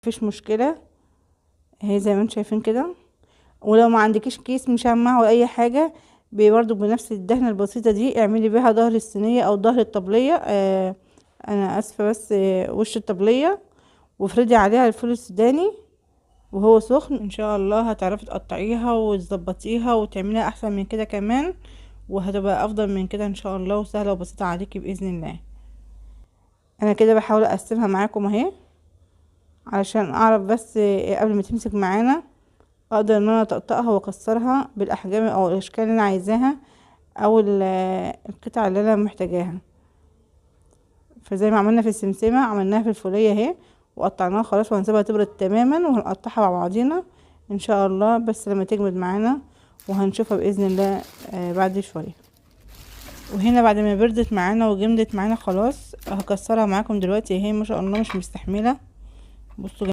مفيش مشكله اهي زي ما انتم شايفين كده. ولو ما عندكيش كيس مشمع ولا اي حاجه، برضو بنفس الدهنه البسيطه دي اعملي بيها ظهر الصينيه او ظهر الطبليه، انا اسفه بس وش الطبليه، وافردي عليها الفول السوداني وهو سخن. ان شاء الله هتعرفي تقطعيها وتظبطيها وتعمليها احسن من كده كمان، وهتبقى افضل من كده ان شاء الله، وسهله وبسيطه عليكي باذن الله. انا كده بحاول اقسمها معاكم اهي علشان اعرف بس قبل ما تمسك معانا اقدر ان انا اطقطقها واكسرها بالاحجام او الاشكال اللي انا عايزاها، او القطع اللي انا محتاجاها. فزي ما عملنا في السمسمة عملناها في الفولية اهي، وقطعناها خلاص وهنسيبها تبرد تماما وهنقطعها مع بعضينا ان شاء الله، بس لما تجمد معانا وهنشوفها باذن الله بعد شويه. وهنا بعد ما بردت معانا وجمدت معانا خلاص هكسرها معاكم دلوقتي اهي، ما شاء الله مش مستحمله. بصوا